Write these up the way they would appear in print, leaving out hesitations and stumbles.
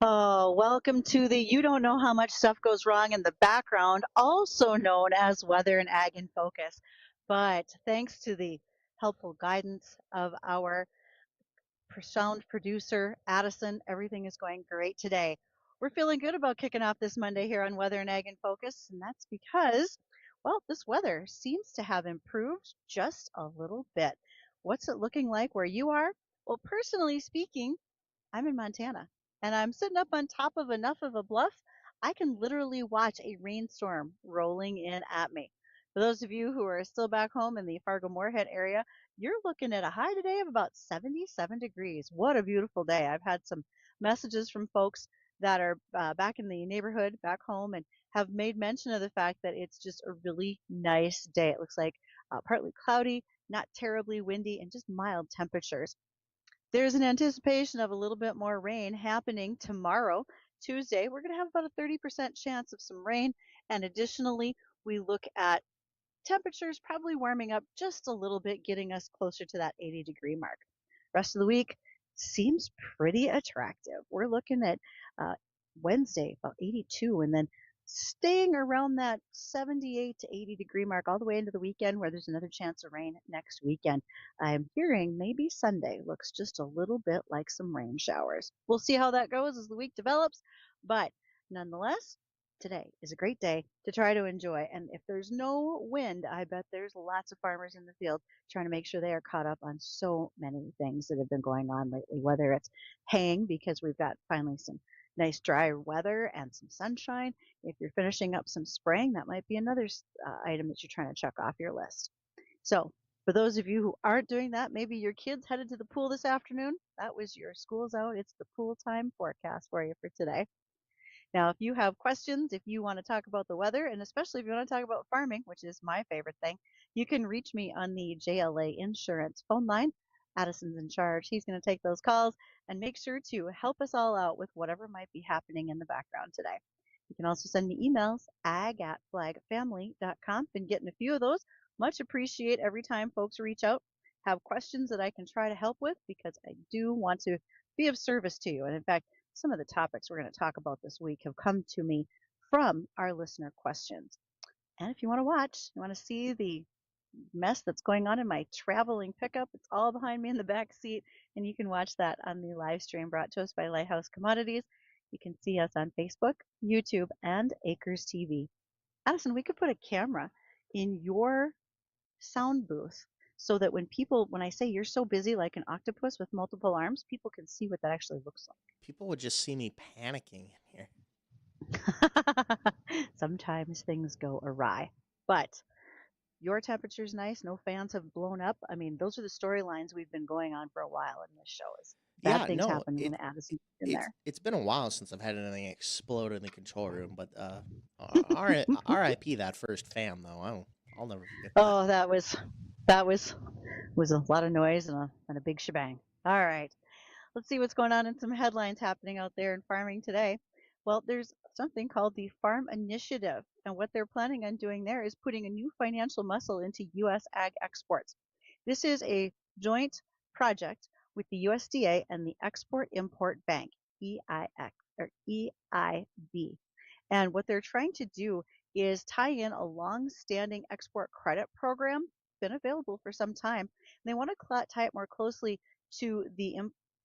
Oh, welcome to the You Don't Know How Much Stuff Goes Wrong in the Background, also known as Weather and Ag in Focus. But thanks to the helpful guidance of our sound producer, Addison, everything is going great today. We're feeling good about kicking off this Monday here on Weather and Ag in Focus, and that's because, well, this weather seems to have improved just a little bit. What's it looking like where you are? Well, personally speaking, I'm in Montana and I'm sitting up on top of enough of a bluff. I can literally watch a rainstorm rolling in at me. For those of you who are still back home in the Fargo Moorhead area, you're looking at a high today of about 77 degrees. What a beautiful day. I've had some messages from folks that are back in the neighborhood, back home, and have made mention of the fact that it's just a really nice day. It looks like partly cloudy, not terribly windy, and just mild temperatures. There's an anticipation of a little bit more rain happening tomorrow, Tuesday. We're going to have about a 30% chance of some rain. And additionally, we look at temperatures probably warming up just a little bit, getting us closer to that 80-degree mark. Rest of the week seems pretty attractive. We're looking at uh, Wednesday about 82, and then staying around that 78 to 80-degree mark all the way into the weekend, where there's another chance of rain next weekend. I'm hearing maybe Sunday looks just a little bit like some rain showers. We'll see how that goes as the week develops, but nonetheless, today is a great day to try to enjoy. And if there's no wind, I bet there's lots of farmers in the field trying to make sure they are caught up on so many things that have been going on lately, whether it's haying because we've got finally some nice dry weather and some sunshine. If you're finishing up some spraying, that might be another item that you're trying to check off your list. So for those of you who aren't doing that, maybe your kids headed to the pool this afternoon. That was your school's out. It's the pool time forecast for you for today. Now, if you have questions, if you want to talk about the weather, and especially if you want to talk about farming, which is my favorite thing, you can reach me on the JLA Insurance phone line. Addison's in charge. He's going to take those calls and make sure to help us all out with whatever might be happening in the background today. You can also send me emails, ag@flagfamily.com. Been getting a few of those. Much appreciate every time folks reach out, have questions that I can try to help with because I do want to be of service to you. And in fact, some of the topics we're going to talk about this week have come to me from our listener questions. And if you want to watch, you want to see the mess that's going on in my traveling pickup, it's all behind me in the back seat. And you can watch that on the live stream brought to us by Lighthouse Commodities. You can see us on Facebook, YouTube, and Acres TV. Addison, we could put a camera in your sound booth so that when I say you're so busy like an octopus with multiple arms, people can see what that actually looks People would just see me panicking in here. like. Sometimes things go awry, but your temperature's nice. No fans have blown up. I mean, those are the storylines we've been going on for a while in this show. Is bad Yeah, things no, happen when Addison's in it's there. it's been a while since I've had anything explode in the control room, but R.I.P. that first fan though. I'll never forget that. Oh, that was a lot of noise and a big shebang. All right. Let's see what's going on in some headlines happening out there in farming today. Well, there's something called the Farm Initiative, and what they're planning on doing there is putting a new financial muscle into U.S. ag exports. This is a joint project with the USDA and the Export Import Bank, EIX or EIB. And what they're trying to do is tie in a long-standing export credit program, been available for some time. And they want to tie it more closely to the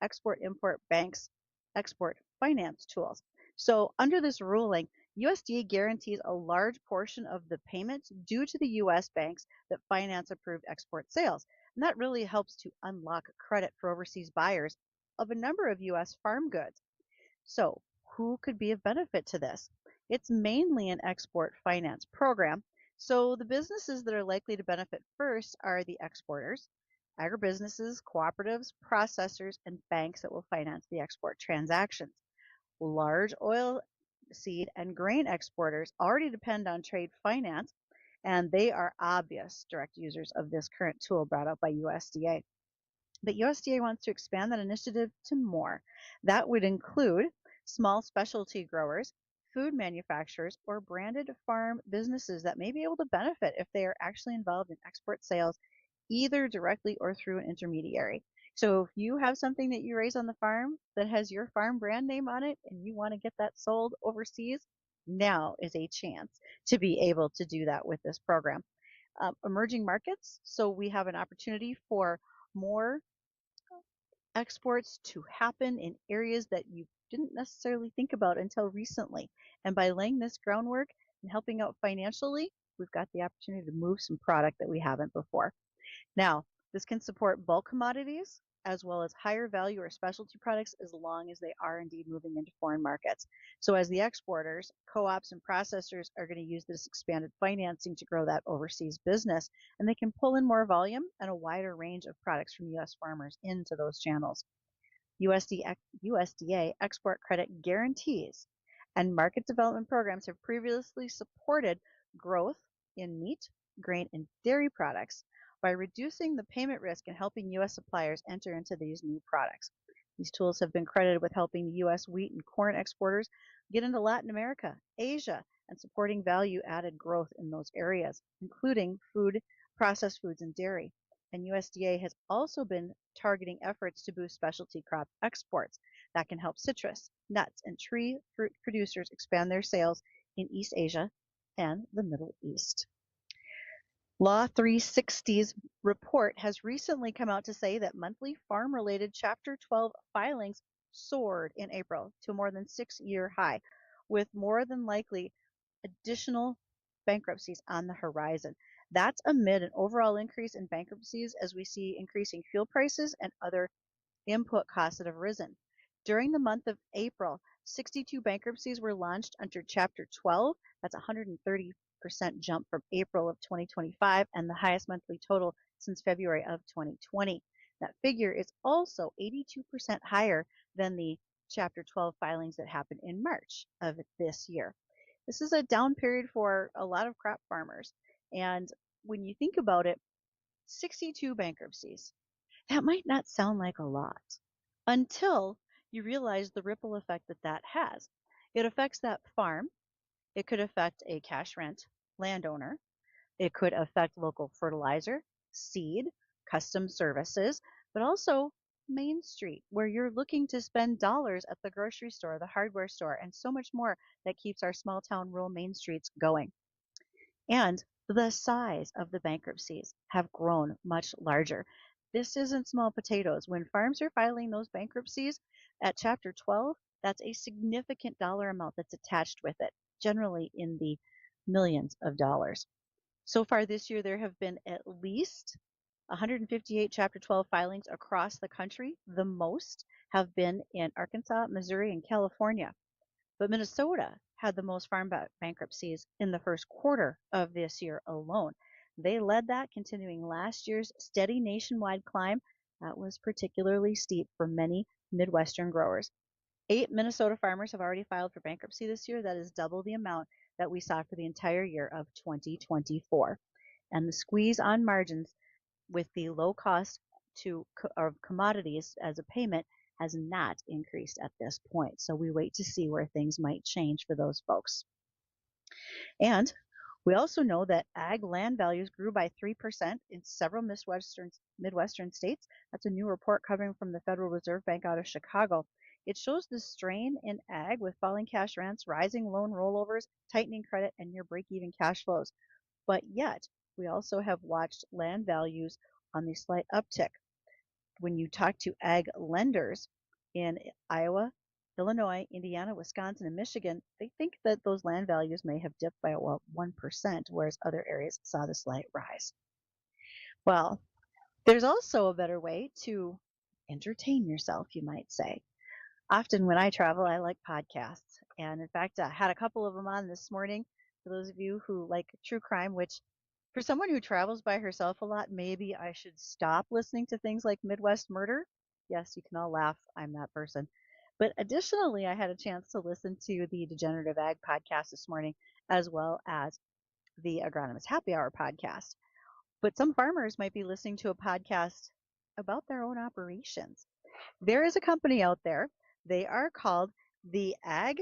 Export Import Bank's export finance tools. So under this ruling, USDA guarantees a large portion of the payments due to the U.S. banks that finance approved export sales. And that really helps to unlock credit for overseas buyers of a number of U.S. farm goods. So who could be of benefit to this? It's mainly an export finance program. So the businesses that are likely to benefit first are the exporters, agribusinesses, cooperatives, processors, and banks that will finance the export transactions. Large oil seed and grain exporters already depend on trade finance, and they are obvious direct users of this current tool brought up by USDA. But USDA wants to expand that initiative to more. That would include small specialty growers, food manufacturers, or branded farm businesses that may be able to benefit if they are actually involved in export sales either directly or through an intermediary. So if you have something that you raise on the farm that has your farm brand name on it and you want to get that sold overseas, now is a chance to be able to do that with this program. Emerging markets, so we have an opportunity for more exports to happen in areas that you didn't necessarily think about until recently. And by laying this groundwork and helping out financially, we've got the opportunity to move some product that we haven't before. Now, this can support bulk commodities as well as higher value or specialty products as long as they are indeed moving into foreign markets. So as the exporters, co-ops and processors are going to use this expanded financing to grow that overseas business, and they can pull in more volume and a wider range of products from U.S. farmers into those channels. USDA export credit guarantees and market development programs have previously supported growth in meat, grain, and dairy products by reducing the payment risk and helping U.S. suppliers enter into these new products. These tools have been credited with helping the U.S. wheat and corn exporters get into Latin America, Asia, and supporting value-added growth in those areas, including food, processed foods, and dairy. And USDA has also been targeting efforts to boost specialty crop exports that can help citrus, nuts, and tree fruit producers expand their sales in East Asia and the Middle East. Law 360's report has recently come out to say that monthly farm-related Chapter 12 filings soared in April to more than 6-year high, with more than likely additional bankruptcies on the horizon. That's amid an overall increase in bankruptcies as we see increasing fuel prices and other input costs that have risen. During the month of April, 62 bankruptcies were launched under Chapter 12. That's 130% jump from April of 2025 and the highest monthly total since February of 2020. That figure is also 82% higher than the Chapter 12 filings that happened in March of this year. This is a down period for a lot of crop farmers. And when you think about it, 62 bankruptcies, that might not sound like a lot until you realize the ripple effect that that has. It affects that farm. It could affect a cash rent landowner. It could affect local fertilizer, seed, custom services, but also Main Street, where you're looking to spend dollars at the grocery store, the hardware store, and so much more that keeps our small town rural Main Streets going. And the size of the bankruptcies have grown much larger. This isn't small potatoes. When farms are filing those bankruptcies at Chapter 12, that's a significant dollar amount that's attached with it, generally in the millions of dollars. So far this year, there have been at least 158 Chapter 12 filings across the country. The most have been in Arkansas, Missouri, and California. But Minnesota had the most farm bankruptcies in the first quarter of this year alone. They led that, continuing last year's steady nationwide climb that was particularly steep for many Midwestern growers. 8 Minnesota farmers have already filed for bankruptcy this year. That is double the amount that we saw for the entire year of 2024. And the squeeze on margins with the low cost of commodities as a payment has not increased at this point. So we wait to see where things might change for those folks. And we also know that ag land values grew by 3% in several Midwestern states. That's a new report coming from the Federal Reserve Bank out of Chicago. It shows the strain in ag with falling cash rents, rising loan rollovers, tightening credit, and near break-even cash flows. But yet, we also have watched land values on the slight uptick. When you talk to ag lenders in Iowa, Illinois, Indiana, Wisconsin, and Michigan, they think that those land values may have dipped by about 1%, whereas other areas saw the slight rise. Well, there's also a better way to entertain yourself, you might say. Often when I travel, I like podcasts. And in fact, I had a couple of them on this morning for those of you who like true crime, which for someone who travels by herself a lot, maybe I should stop listening to things like Midwest Murder. Yes, you can all laugh. I'm that person. But additionally, I had a chance to listen to the Degenerative Ag podcast this morning, as well as the Agronomist Happy Hour podcast. But some farmers might be listening to a podcast about their own operations. There is a company out there. They are called the Ag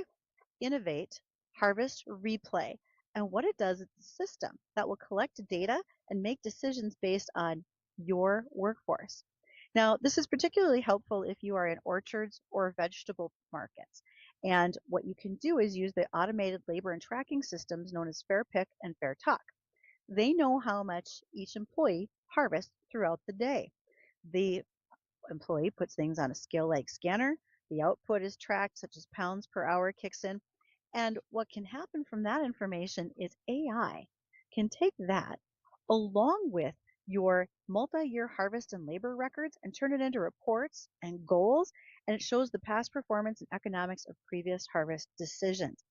Innovate Harvest Replay. And what it does, it's a system that will collect data and make decisions based on your workforce. Now, this is particularly helpful if you are in orchards or vegetable markets. And what you can do is use the automated labor and tracking systems known as Fair Pick and Fair Talk. They know how much each employee harvests throughout the day. The employee puts things on a scale like scanner. The output is tracked, such as pounds per hour kicks in. And what can happen from that information is AI can take that along with your multi-year harvest and labor records and turn it into reports and goals, and it shows the past performance and economics of previous harvest decisions.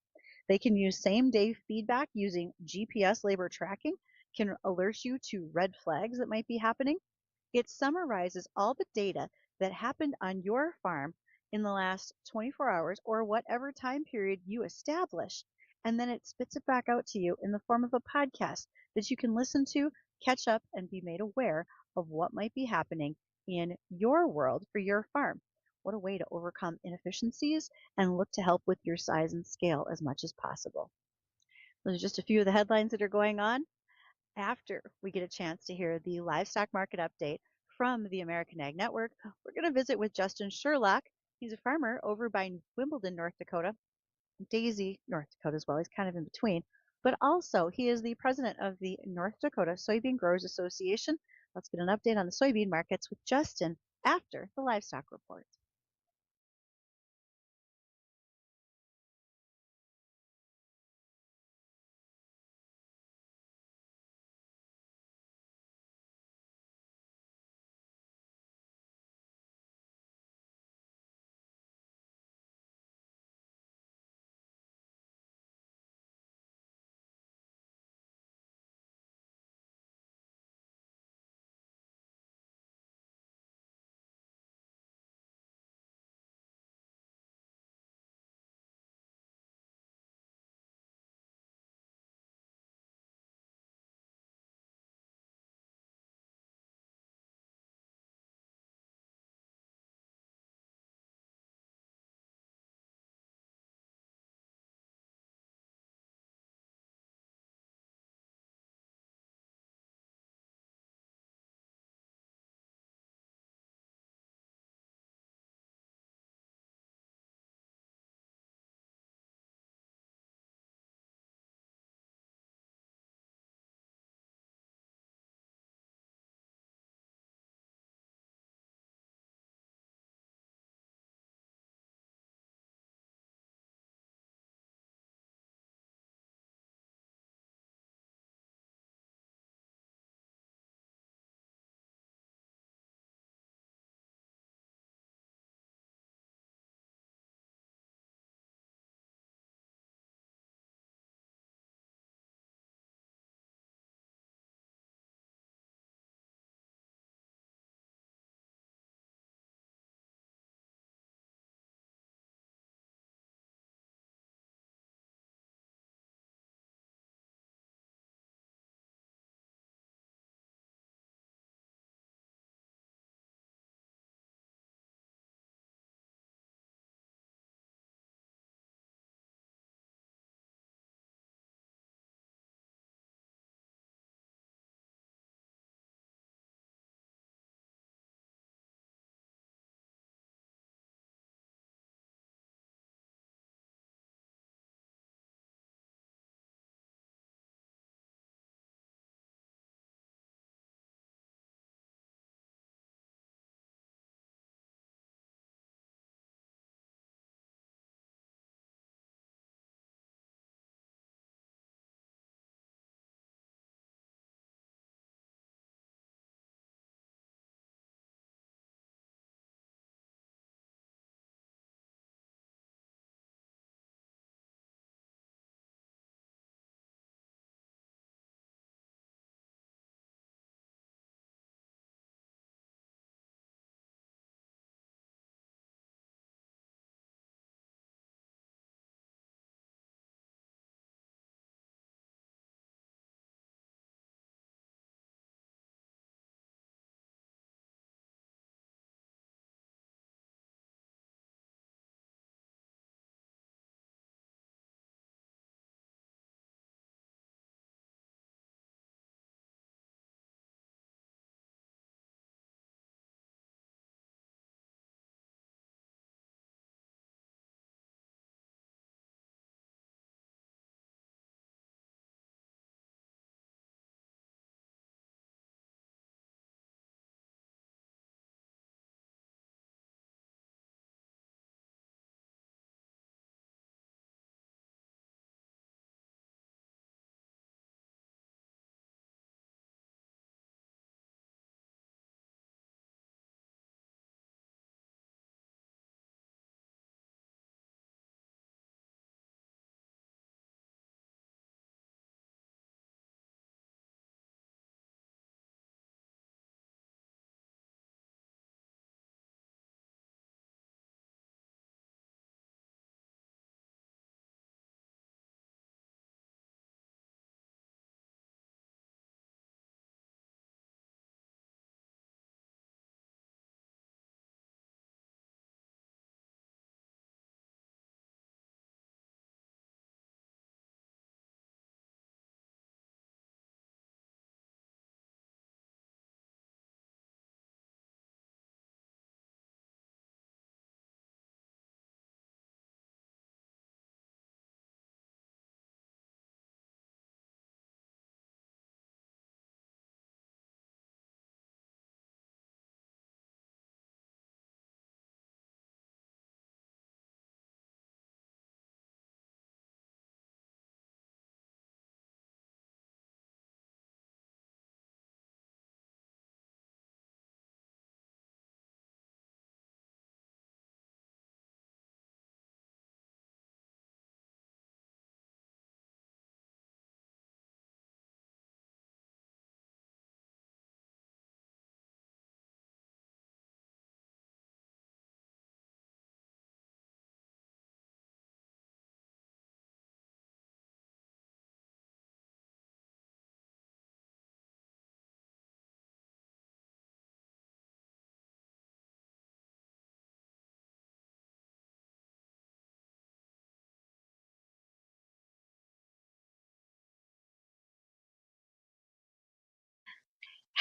They can use same day feedback using GPS labor tracking, can alert you to red flags that might be happening. It summarizes all the data that happened on your farm in the last 24 hours or whatever time period you establish, and then it spits it back out to you in the form of a podcast that you can listen to, catch up, and be made aware of what might be happening in your world for your farm. What a way to overcome inefficiencies and look to help with your size and scale as much as possible. Those are just a few of the headlines that are going on. After we get a chance to hear the livestock market update from the American Ag Network, we're going to visit with Justin Sherlock. He's a farmer over by Wimbledon, North Dakota, Daisy, North Dakota as well. He's kind of in between. But also, he is the president of the North Dakota Soybean Growers Association. Let's get an update on the soybean markets with Justin after the livestock report.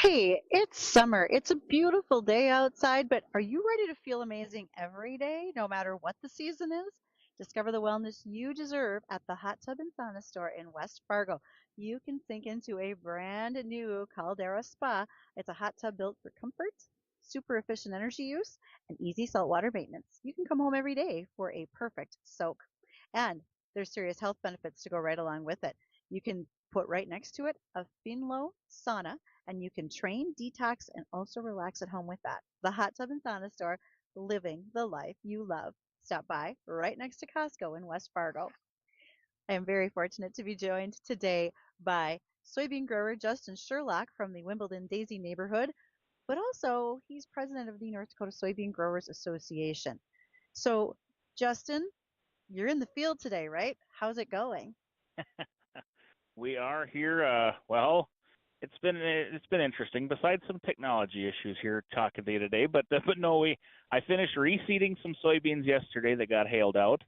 Hey, it's summer. It's a beautiful day outside, but are you ready to feel amazing every day, no matter what the season is? Discover the wellness you deserve at the Hot Tub and Sauna Store in West Fargo. You can sink into a brand new Caldera Spa. It's a hot tub built for comfort, super efficient energy use, and easy saltwater maintenance. You can come home every day for a perfect soak. And there's serious health benefits to go right along with it. You can put right next to it a Finlow sauna, and you can train, detox, and also relax at home with that. The Hot Tub and Sauna Store, living the life you love. Stop by right next to Costco in West Fargo. I am very fortunate to be joined today by soybean grower Justin Sherlock from the Wimbledon Daisy neighborhood, but also he's president of the North Dakota Soybean Growers Association. So, Justin, you're in the field today, right? How's it going? We are here. Well, it's been interesting. Besides some technology issues here talking day to day, but no, I finished reseeding some soybeans yesterday that got hailed out.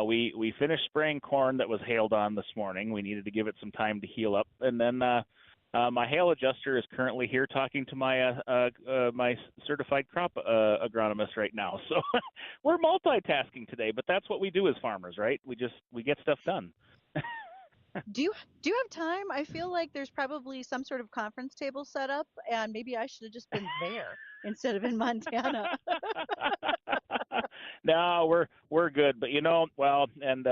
We finished spraying corn that was hailed on this morning. We needed to give it some time to heal up, and then my hail adjuster is currently here talking to my certified crop agronomist right now. So we're multitasking today, but that's what we do as farmers, right? We get stuff done. Do you have time? I feel like there's probably some sort of conference table set up, and maybe I should have just been there instead of in Montana. No, we're good, but well, and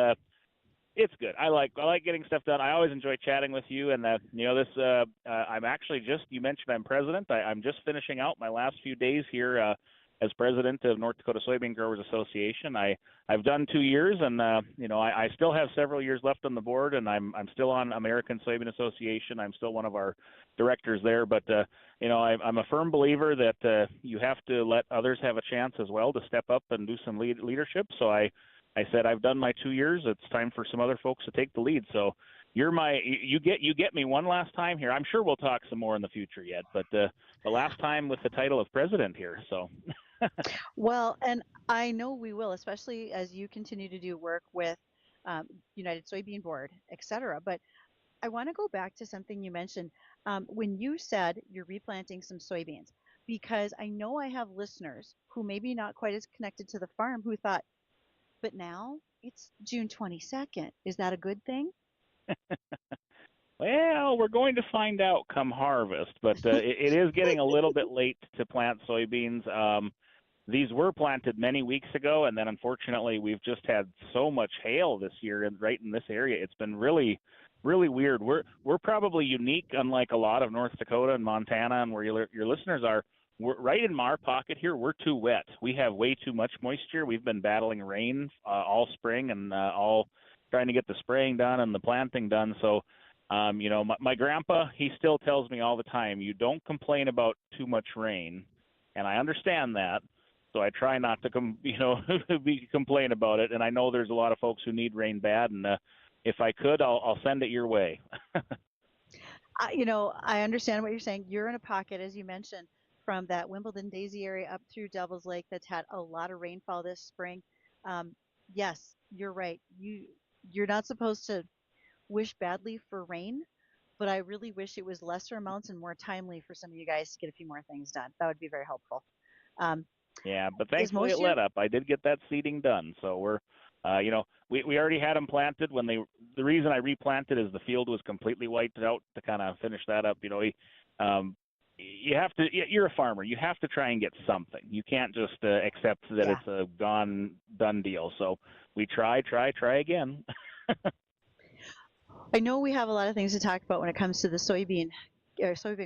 it's good. I like getting stuff done. I always enjoy chatting with you, and I'm actually you mentioned I'm president. I'm just finishing out my last few days here as president of North Dakota Soybean Growers Association. I've done 2 years, and I still have several years left on the board, and I'm still on American Soybean Association. I'm still one of our directors there, but I'm a firm believer that you have to let others have a chance as well to step up and do some leadership. So I said I've done my 2 years. It's time for some other folks to take the lead. So you get me one last time here. I'm sure we'll talk some more in the future yet, but the last time with the title of president here. So. Well, and I know we will, especially as you continue to do work with United Soybean Board, et cetera. But I want to go back to something you mentioned when you said you're replanting some soybeans, because I know I have listeners who maybe not quite as connected to the farm who thought, but now it's June 22nd. Is that a good thing? Well, we're going to find out come harvest, but it is getting a little bit late to plant soybeans. These were planted many weeks ago, and then unfortunately we've just had so much hail this year right in this area. It's been really, really weird. We're probably unique, unlike a lot of North Dakota and Montana, and where your listeners are. We're right in our pocket here. We're too wet. We have way too much moisture. We've been battling rain all spring and all trying to get the spraying done and the planting done. So, my grandpa, he still tells me all the time, you don't complain about too much rain, and I understand that. So I try not to complain about it. And I know there's a lot of folks who need rain bad, and if I could, I'll send it your way. I understand what you're saying. You're in a pocket, as you mentioned, from that Wimbledon Daisy area up through Devil's Lake that's had a lot of rainfall this spring. Yes, you're right. You're not supposed to wish badly for rain, but I really wish it was lesser amounts and more timely for some of you guys to get a few more things done. That would be very helpful. Yeah, but Is thankfully most it let up. I did get that seeding done, so we're, we already had them planted when the reason I replanted is the field was completely wiped out to kind of finish that up. You have to. You're a farmer. You have to try and get something. You can't just accept that it's a done deal. So we try again. I know we have a lot of things to talk about when it comes to the Soybean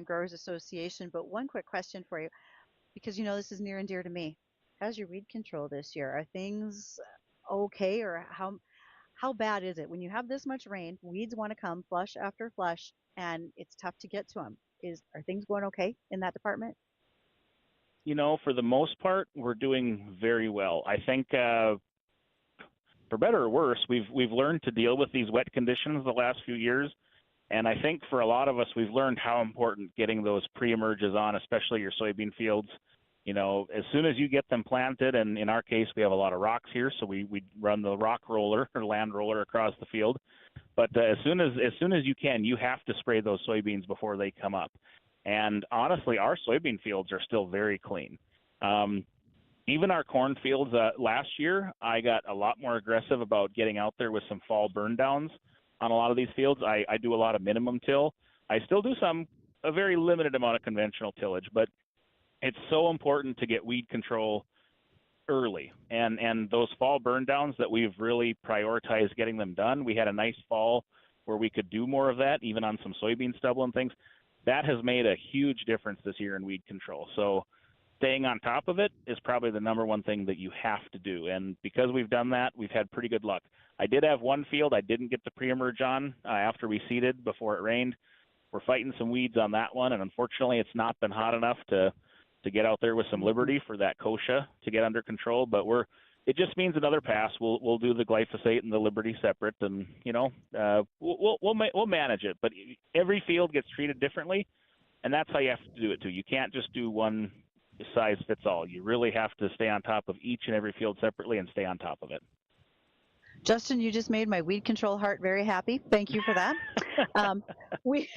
Growers Association, but one quick question for you, because this is near and dear to me. How's your weed control this year? Are things okay, or how bad is it when you have this much rain? Weeds want to come flush after flush, and it's tough to get to them. Are things going okay in that department? For the most part, we're doing very well. I think, for better or worse, we've learned to deal with these wet conditions the last few years, and I think for a lot of us, we've learned how important getting those pre-emerges on, especially your soybean fields. As soon as you get them planted, and in our case, we have a lot of rocks here, so we run the rock roller or land roller across the field. But as soon as you can, you have to spray those soybeans before they come up. And honestly, our soybean fields are still very clean. Even our corn fields, last year, I got a lot more aggressive about getting out there with some fall burn downs on a lot of these fields. I do a lot of minimum till. I still do a very limited amount of conventional tillage, but it's so important to get weed control early. And those fall burn downs that we've really prioritized getting them done. We had a nice fall where we could do more of that, even on some soybean stubble and things. That has made a huge difference this year in weed control. So staying on top of it is probably the number one thing that you have to do. And because we've done that, we've had pretty good luck. I did have one field I didn't get the pre-emerge on after we seeded before it rained. We're fighting some weeds on that one, and unfortunately it's not been hot enough to get out there with some Liberty for that kochia to get under control. But it just means another pass. We'll do the glyphosate and the Liberty separate, and we'll manage it. But every field gets treated differently, and that's how you have to do it too. You can't just do one size fits all. You really have to stay on top of each and every field separately and stay on top of it. Justin, you just made my weed control heart very happy. Thank you for that. We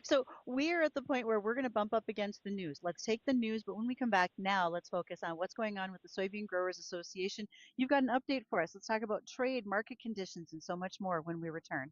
so we're at the point where we're going to bump up against the news. Let's take the news, but when we come back now, let's focus on what's going on with the Soybean Growers Association. You've got an update for us. Let's talk about trade, market conditions, and so much more when we return.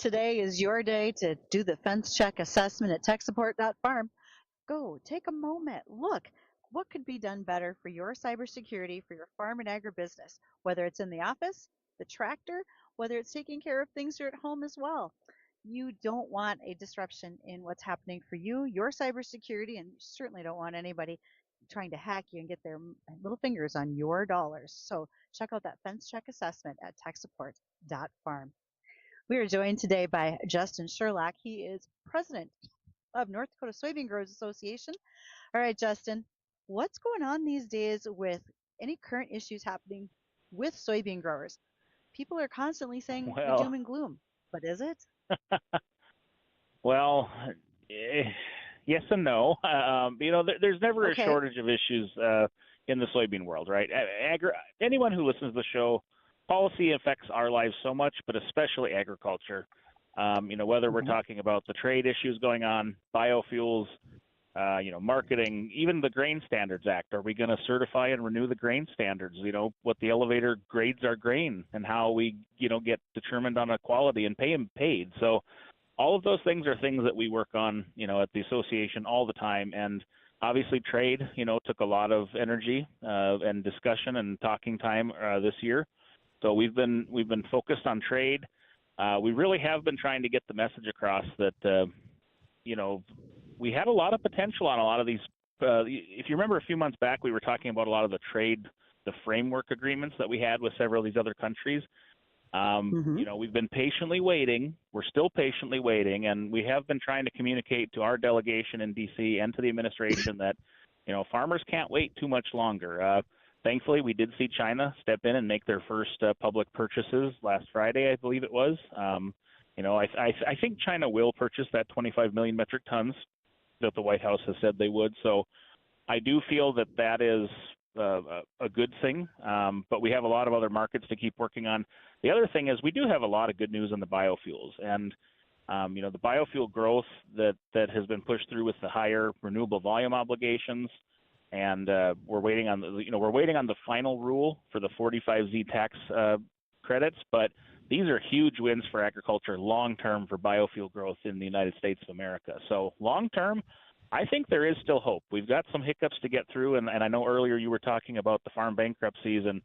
Today is your day to do the fence check assessment at techsupport.farm. Go take a moment. Look, what could be done better for your cybersecurity for your farm and agribusiness, whether it's in the office, the tractor, whether it's taking care of things here at home as well. You don't want a disruption in what's happening for you, your cybersecurity, and you certainly don't want anybody trying to hack you and get their little fingers on your dollars. So check out that fence check assessment at techsupport.farm. We are joined today by Justin Sherlock. He is president of North Dakota Soybean Growers Association. All right, Justin, what's going on these days with any current issues happening with soybean growers? People are constantly saying the doom and gloom, but is it? Well, yes and no. There's never a shortage of issues in the soybean world, right? Anyone who listens to the show, policy affects our lives so much, but especially agriculture. Whether we're talking about the trade issues going on, biofuels, marketing, even the Grain Standards Act. Are we going to certify and renew the grain standards? What the elevator grades our grain and how we, get determined on a quality and paid. So all of those things are things that we work on, at the association all the time. And obviously trade, took a lot of energy and discussion and talking time this year. So we've been focused on trade. We really have been trying to get the message across that, we had a lot of potential on a lot of these. If you remember a few months back, we were talking about a lot of the framework agreements that we had with several of these other countries. We've been patiently waiting. We're still patiently waiting, and we have been trying to communicate to our delegation in D.C. and to the administration that, farmers can't wait too much longer. Thankfully, we did see China step in and make their first public purchases last Friday, I believe it was. I think China will purchase that 25 million metric tons that the White House has said they would. So I do feel that is a good thing, but we have a lot of other markets to keep working on. The other thing is we do have a lot of good news on the biofuels, and the biofuel growth that has been pushed through with the higher renewable volume obligations, and we're waiting on the final rule for the 45Z tax credits, but these are huge wins for agriculture long term for biofuel growth in the United States of America. So long term, I think there is still hope. We've got some hiccups to get through, and I know earlier you were talking about the farm bankruptcies, and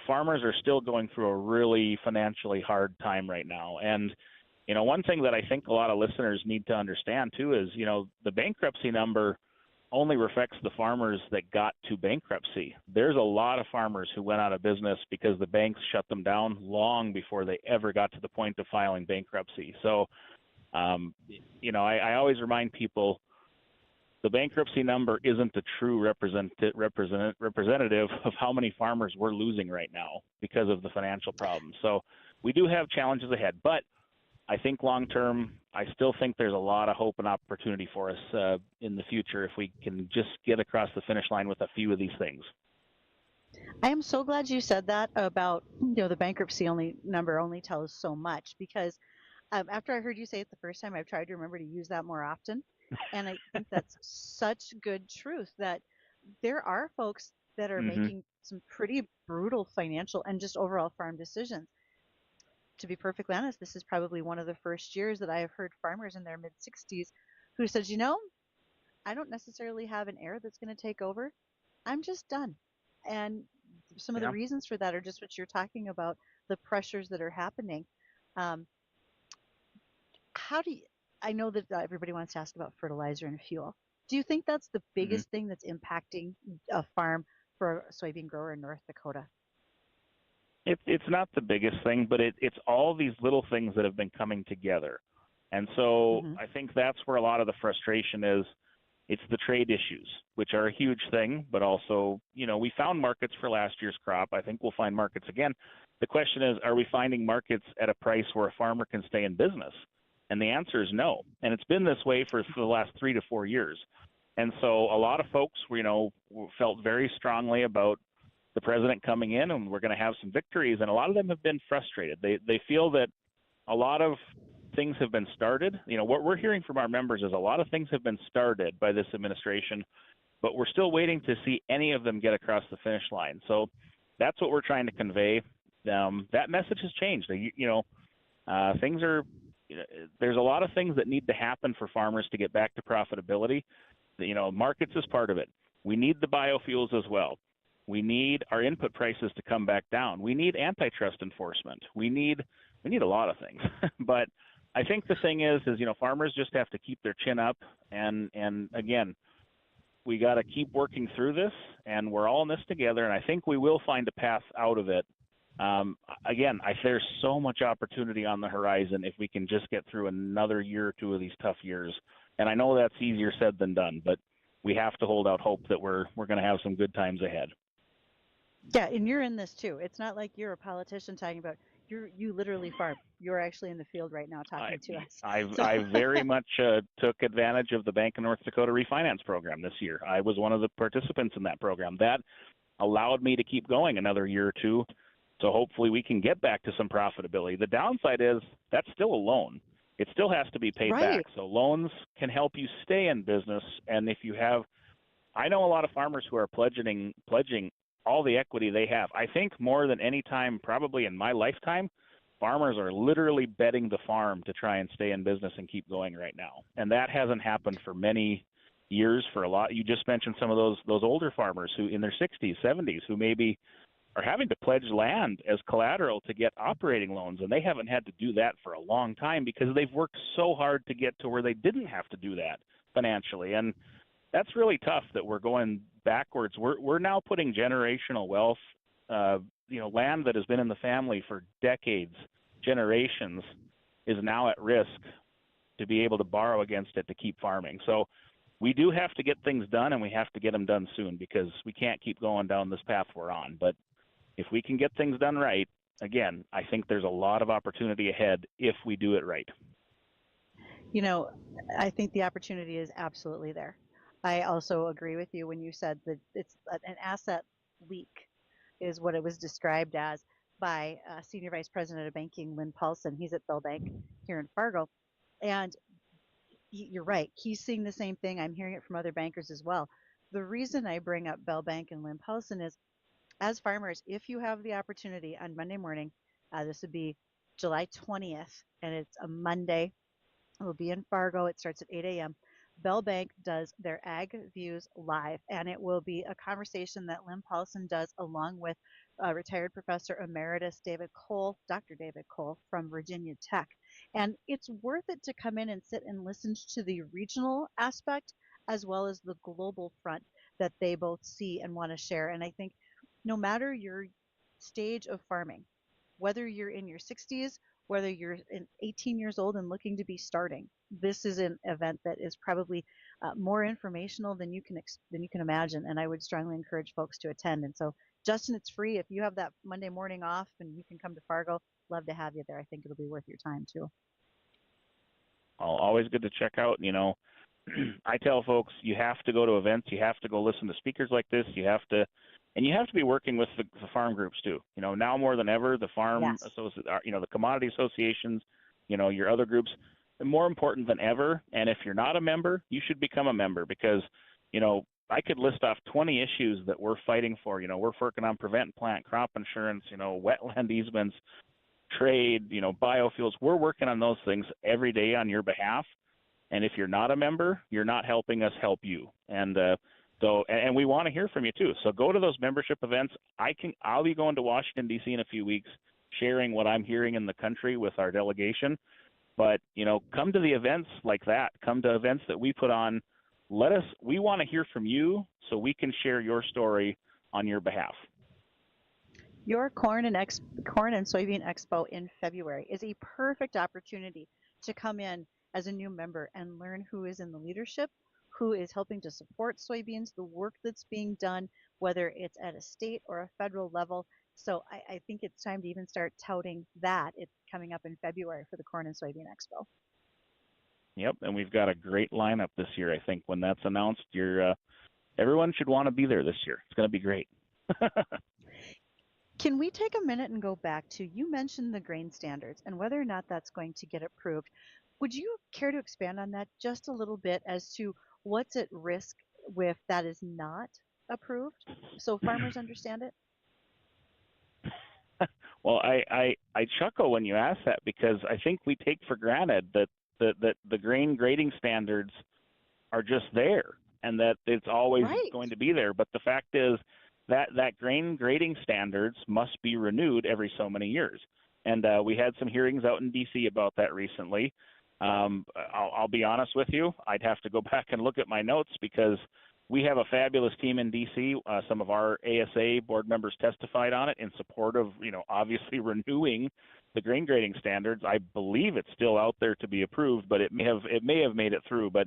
farmers are still going through a really financially hard time right now. And one thing that I think a lot of listeners need to understand too is the bankruptcy number only reflects the farmers that got to bankruptcy. There's a lot of farmers who went out of business because the banks shut them down long before they ever got to the point of filing bankruptcy. So, I always remind people the bankruptcy number isn't the true representative of how many farmers we're losing right now because of the financial problems. So we do have challenges ahead, but I think long term, I still think there's a lot of hope and opportunity for us in the future if we can just get across the finish line with a few of these things. I am so glad you said that about the bankruptcy number only tells so much, because after I heard you say it the first time, I've tried to remember to use that more often, and I think that's such good truth that there are folks that are making some pretty brutal financial and just overall farm decisions. To be perfectly honest, this is probably one of the first years that I have heard farmers in their mid-60s who says, I don't necessarily have an heir that's going to take over. I'm just done. And some of the reasons for that are just what you're talking about, the pressures that are happening. I know that everybody wants to ask about fertilizer and fuel. Do you think that's the biggest thing that's impacting a farm for a soybean grower in North Dakota? It's not the biggest thing, but it's all these little things that have been coming together. And so I think that's where a lot of the frustration is. It's the trade issues, which are a huge thing, but also, we found markets for last year's crop. I think we'll find markets again. The question is, are we finding markets at a price where a farmer can stay in business? And the answer is no. And it's been this way for the last 3 to 4 years. And so a lot of folks, felt very strongly about the president coming in, and we're going to have some victories, and a lot of them have been frustrated. They feel that a lot of things have been started. What we're hearing from our members is a lot of things have been started by this administration, but we're still waiting to see any of them get across the finish line. So that's what we're trying to convey. That message has changed. Things are there's a lot of things that need to happen for farmers to get back to profitability. Markets is part of it. We need the biofuels as well. We need our input prices to come back down. We need antitrust enforcement. We need a lot of things. But I think the thing is farmers just have to keep their chin up, and again, we got to keep working through this, and we're all in this together, and I think we will find a path out of it. Again, there's so much opportunity on the horizon if we can just get through another year or two of these tough years. And I know that's easier said than done, but we have to hold out hope that we're going to have some good times ahead. Yeah, and you're in this too. It's not like you're a politician talking about. You literally farm. You're actually in the field right now talking to us. I very much took advantage of the Bank of North Dakota refinance program this year. I was one of the participants in that program. That allowed me to keep going another year or two. So hopefully we can get back to some profitability. The downside is that's still a loan. It still has to be paid back. So loans can help you stay in business. And if you have, I know a lot of farmers who are pledging all the equity they have. I think more than any time probably in my lifetime, farmers are literally betting the farm to try and stay in business and keep going right now. And that hasn't happened for many years for a lot. You just mentioned some of those older farmers who in their 60s, 70s, who maybe are having to pledge land as collateral to get operating loans, and they haven't had to do that for a long time because they've worked so hard to get to where they didn't have to do that financially. And that's really tough that we're going backwards. We're now putting generational wealth, land that has been in the family for decades, generations, is now at risk to be able to borrow against it to keep farming. So we do have to get things done, and we have to get them done soon because we can't keep going down this path we're on. But if we can get things done right, again, I think there's a lot of opportunity ahead if we do it right. I think the opportunity is absolutely there. I also agree with you when you said that it's an asset leak is what it was described as by Senior Vice President of Banking, Lynn Paulson. He's at Bell Bank here in Fargo. And you're right. He's seeing the same thing. I'm hearing it from other bankers as well. The reason I bring up Bell Bank and Lynn Paulson is, as farmers, if you have the opportunity on Monday morning, this would be July 20th, and it's a Monday. It will be in Fargo. It starts at 8 a.m. Bell Bank does their Ag Views Live, and it will be a conversation that Lynn Paulson does along with retired Professor Emeritus Dr. David Cole from Virginia Tech. And it's worth it to come in and sit and listen to the regional aspect as well as the global front that they both see and want to share. And I think no matter your stage of farming, whether you're in your 60s, whether you're 18 years old and looking to be starting, this is an event that is probably more informational than you can imagine. And I would strongly encourage folks to attend. And so, Justin, it's free. If you have that Monday morning off and you can come to Fargo, love to have you there. I think it'll be worth your time too. Always good to check out. I tell folks you have to go to events. You have to go listen to speakers like this. You have to be working with the farm groups too. Now more than ever, the farm the commodity associations, your other groups, are more important than ever. And if you're not a member, you should become a member because, I could list off 20 issues that we're fighting for. We're working on prevent and plant crop insurance, wetland easements, trade, biofuels. We're working on those things every day on your behalf. And if you're not a member, you're not helping us help you. And we want to hear from you too. So go to those membership events. I'll be going to Washington, D.C. in a few weeks, sharing what I'm hearing in the country with our delegation. But, come to the events like that. Come to events that we put on. We want to hear from you so we can share your story on your behalf. Your Corn and Soybean Expo in February is a perfect opportunity to come in as a new member and learn who is in the leadership, who is helping to support soybeans, the work that's being done, whether it's at a state or a federal level. So I think it's time to even start touting that. It's coming up in February for the Corn and Soybean Expo. Yep, and we've got a great lineup this year. I think when that's announced, everyone should want to be there this year. It's going to be great. Can we take a minute and go back to, you mentioned the grain standards and whether or not that's going to get approved. Would you care to expand on that just a little bit as to what's at risk if that is not approved so farmers understand it? Well, I chuckle when you ask that because I think we take for granted that the grain grading standards are just there and that it's always Right. going to be there. But the fact is that grain grading standards must be renewed every so many years. And we had some hearings out in D.C. about that recently. I'll be honest with you, I'd have to go back and look at my notes because we have a fabulous team in D.C. Some of our ASA board members testified on it in support of, obviously renewing the grain grading standards. I believe it's still out there to be approved, but it may have made it through. But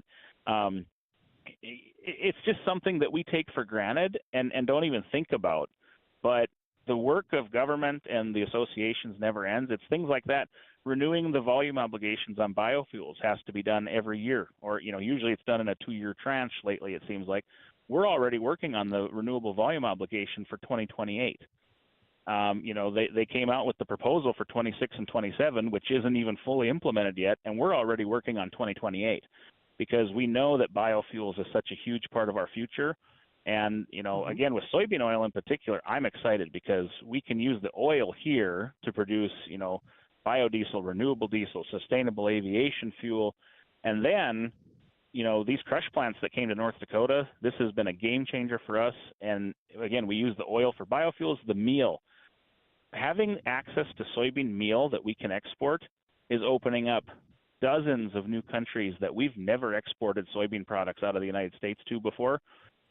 it's just something that we take for granted and don't even think about. But the work of government and the associations never ends. It's things like that. Renewing the volume obligations on biofuels has to be done every year, or usually it's done in a 2-year tranche. Lately, it seems like we're already working on the renewable volume obligation for 2028. They came out with the proposal for 26 and 27, which isn't even fully implemented yet, and we're already working on 2028 because we know that biofuels is such a huge part of our future. And, again, with soybean oil in particular, I'm excited because we can use the oil here to produce, biodiesel, renewable diesel, sustainable aviation fuel. And then, these crush plants that came to North Dakota, this has been a game changer for us. And again, we use the oil for biofuels, the meal. Having access to soybean meal that we can export is opening up dozens of new countries that we've never exported soybean products out of the United States to before.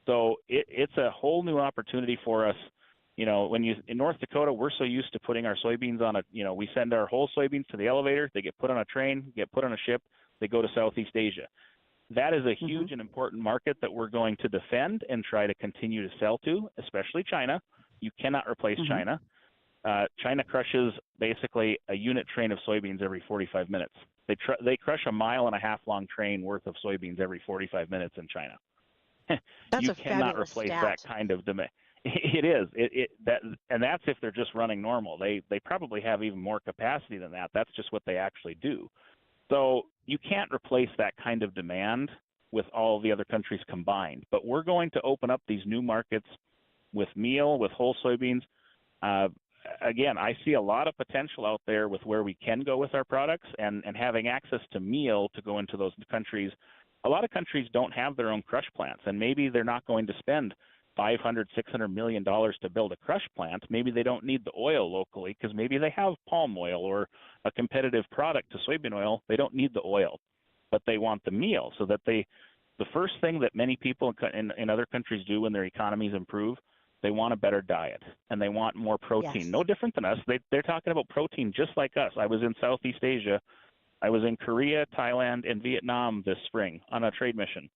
So it's a whole new opportunity for us. In North Dakota, we're so used to putting our soybeans on we send our whole soybeans to the elevator, they get put on a train, get put on a ship, they go to Southeast Asia. That is a huge and important market that we're going to defend and try to continue to sell to, especially China. You cannot replace China. China crushes basically a unit train of soybeans every 45 minutes. They crush a 1.5-mile long train worth of soybeans every 45 minutes in China. That's You a cannot fabulous replace stat. that kind of demand. It is. And that's if they're just running normal. They probably have even more capacity than that. That's just what they actually do. So you can't replace that kind of demand with all the other countries combined. But we're going to open up these new markets with meal, with whole soybeans. Again, I see a lot of potential out there with where we can go with our products and having access to meal to go into those countries. A lot of countries don't have their own crush plants, and maybe they're not going to spend $500-600 million to build a crush plant. Maybe they don't need the oil locally because maybe they have palm oil or a competitive product to soybean oil. They don't need the oil, but they want the meal. So that the first thing that many people in other countries do when their economies improve, they want a better diet and they want more protein. Yes. No different than us. They're talking about protein just like us. I was in Southeast Asia. I was in Korea, Thailand, and Vietnam this spring on a trade mission.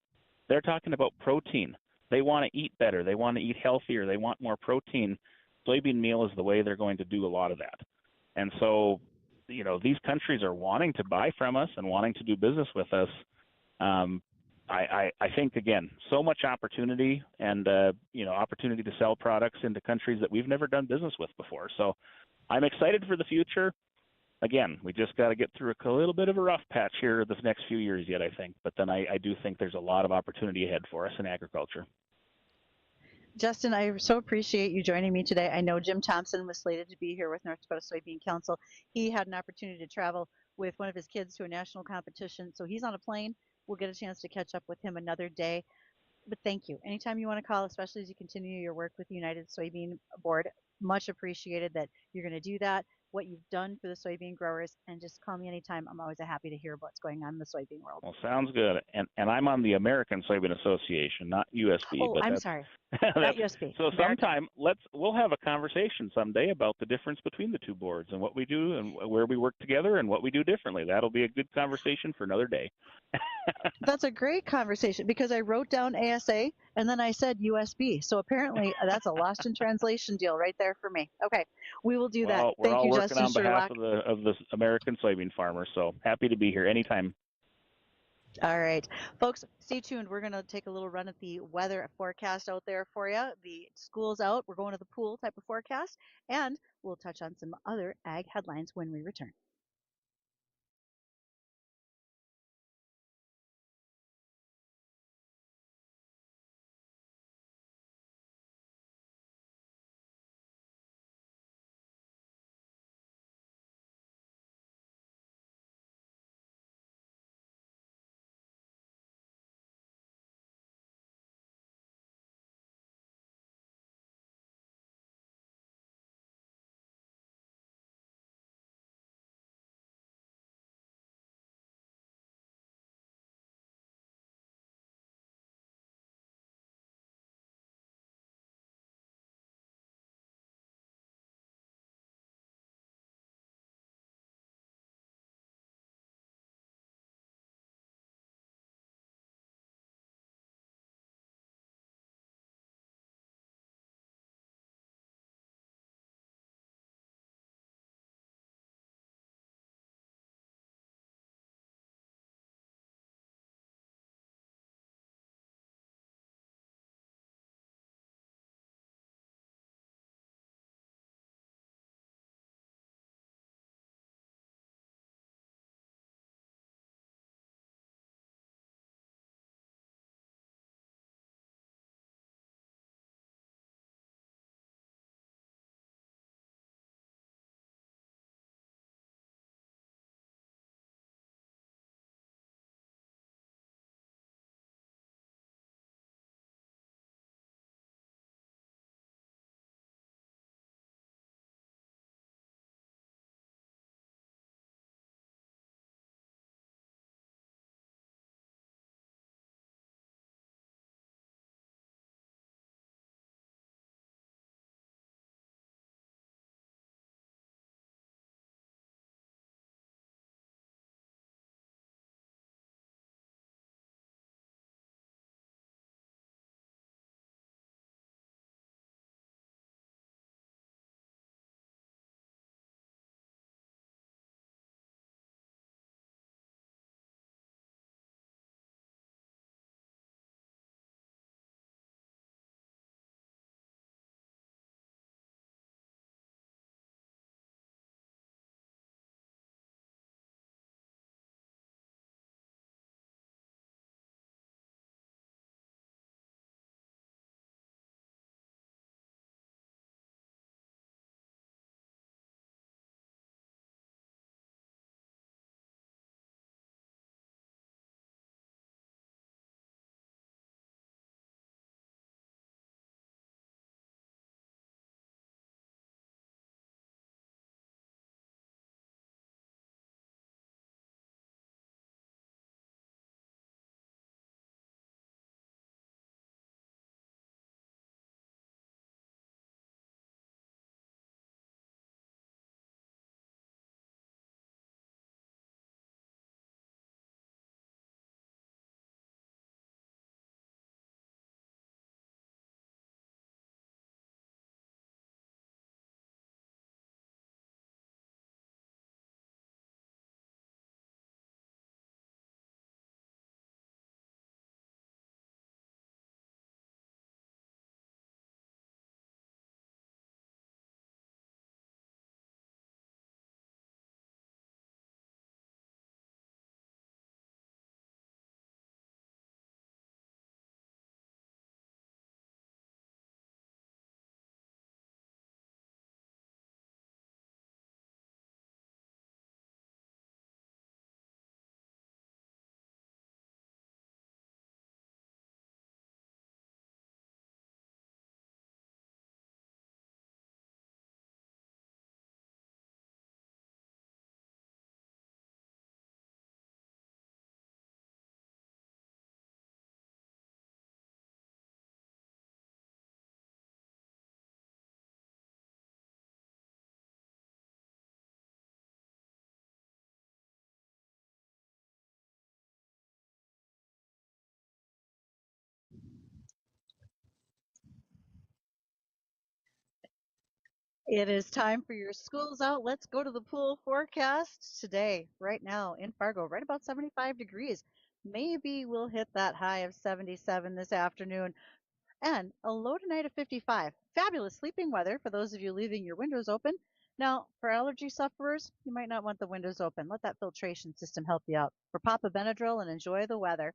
They're talking about protein. They want to eat better. They want to eat healthier. They want more protein. Soybean meal is the way they're going to do a lot of that. And so, these countries are wanting to buy from us and wanting to do business with us. I think, again, so much opportunity and, opportunity to sell products into countries that we've never done business with before. So I'm excited for the future. Again, we just got to get through a little bit of a rough patch here this next few years yet, I think. But then I do think there's a lot of opportunity ahead for us in agriculture. Justin, I so appreciate you joining me today. I know Jim Thompson was slated to be here with North Dakota Soybean Council. He had an opportunity to travel with one of his kids to a national competition, so he's on a plane. We'll get a chance to catch up with him another day. But thank you. Anytime you want to call, especially as you continue your work with the United Soybean Board, much appreciated that you're going to do that, what you've done for the soybean growers, and just call me anytime. I'm always happy to hear what's going on in the soybean world. Well, sounds good. And I'm on the American Soybean Association, not USB. Oh, but I'm sorry. Not USB. So American. sometime we'll have a conversation someday about the difference between the two boards and what we do and where we work together and what we do differently. That'll be a good conversation for another day. That's a great conversation because I wrote down ASA and then I said USB. So apparently that's a lost in translation deal right there for me. Okay, we will do that. We're Thank all you, working Justin on behalf Sherlock. of the American soybean farmers. So happy to be here anytime. All right, folks, stay tuned. We're going to take a little run at the weather forecast out there for you. The school's out. We're going to the pool type of forecast, and we'll touch on some other ag headlines when we return. It is time for your schools out. Let's go to the pool forecast today, right now in Fargo, right about 75 degrees. Maybe we'll hit that high of 77 this afternoon and a low tonight of 55. Fabulous sleeping weather for those of you leaving your windows open. Now, for allergy sufferers, you might not want the windows open. Let that filtration system help you out. For Papa Benadryl and enjoy the weather.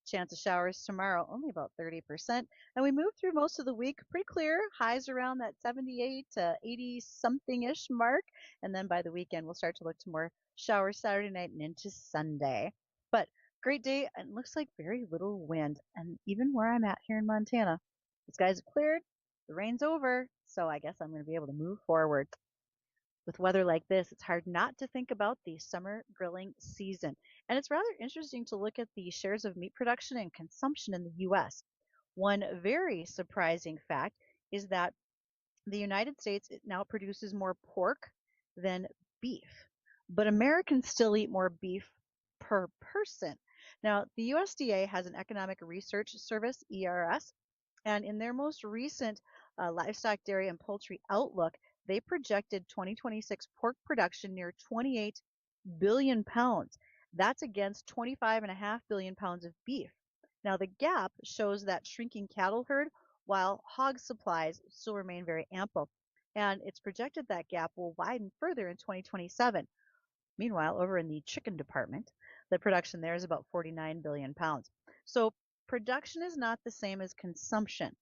Chance of showers tomorrow, only about 30%. And we move through most of the week pretty clear, highs around that 78 to 80 something ish mark. And then by the weekend, we'll start to look to more showers Saturday night and into Sunday. But great day, and looks like very little wind. And even where I'm at here in Montana, the skies have cleared, the rain's over, so I guess I'm going to be able to move forward. With weather like this, it's hard not to think about the summer grilling season. And it's rather interesting to look at the shares of meat production and consumption in the U.S. One very surprising fact is that the United States now produces more pork than beef, but Americans still eat more beef per person. Now, the USDA has an Economic Research Service, ERS, and in their most recent livestock, dairy, and poultry outlook, they projected 2026 pork production near 28 billion pounds. That's against 25.5 billion pounds of beef. Now, the gap shows that shrinking cattle herd, while hog supplies still remain very ample. And it's projected that gap will widen further in 2027. Meanwhile, over in the chicken department, the production there is about 49 billion pounds. So production is not the same as consumption.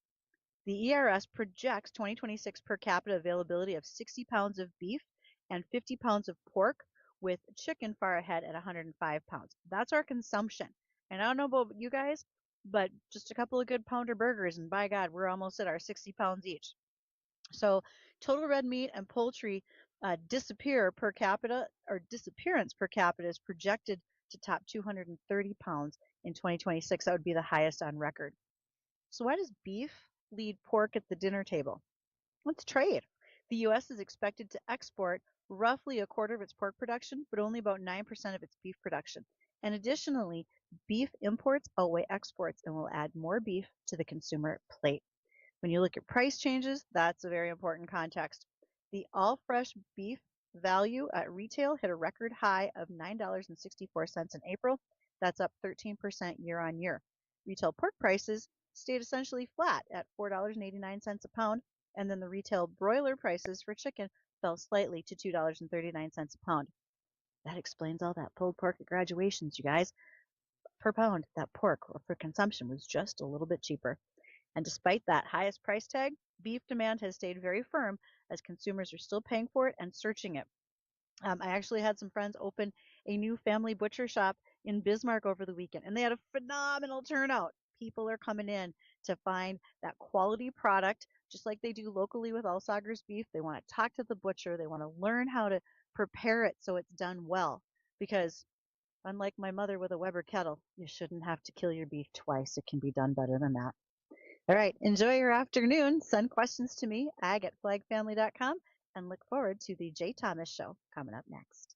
The ERS projects 2026 per capita availability of 60 pounds of beef and 50 pounds of pork, with chicken far ahead at 105 pounds. That's our consumption. And I don't know about you guys, but just a couple of good pounder burgers, and by God, we're almost at our 60 pounds each. So total red meat and poultry disappearance per capita is projected to top 230 pounds in 2026. That would be the highest on record. So why does beef lead pork at the dinner table? Let's trade. The U.S. is expected to export roughly a quarter of its pork production, but only about 9% of its beef production. And additionally, beef imports outweigh exports and will add more beef to the consumer plate. When you look at price changes, that's a very important context. The all-fresh beef value at retail hit a record high of $9.64 in April. That's up 13% year on year. Retail pork prices stayed essentially flat at $4.89 a pound, and then the retail broiler prices for chicken fell slightly to $2.39 a pound. That explains all that pulled pork at graduations, you guys. Per pound, that pork for consumption was just a little bit cheaper. And despite that highest price tag, beef demand has stayed very firm as consumers are still paying for it and searching it. I actually had some friends open a new family butcher shop in Bismarck over the weekend, and they had a phenomenal turnout. People are coming in to find that quality product, just like they do locally with Alsager's beef. They want to talk to the butcher. They want to learn how to prepare it so it's done well. Because unlike my mother with a Weber kettle, you shouldn't have to kill your beef twice. It can be done better than that. All right, enjoy your afternoon. Send questions to me, ag@flagfamily.com, and look forward to the Jay Thomas Show coming up next.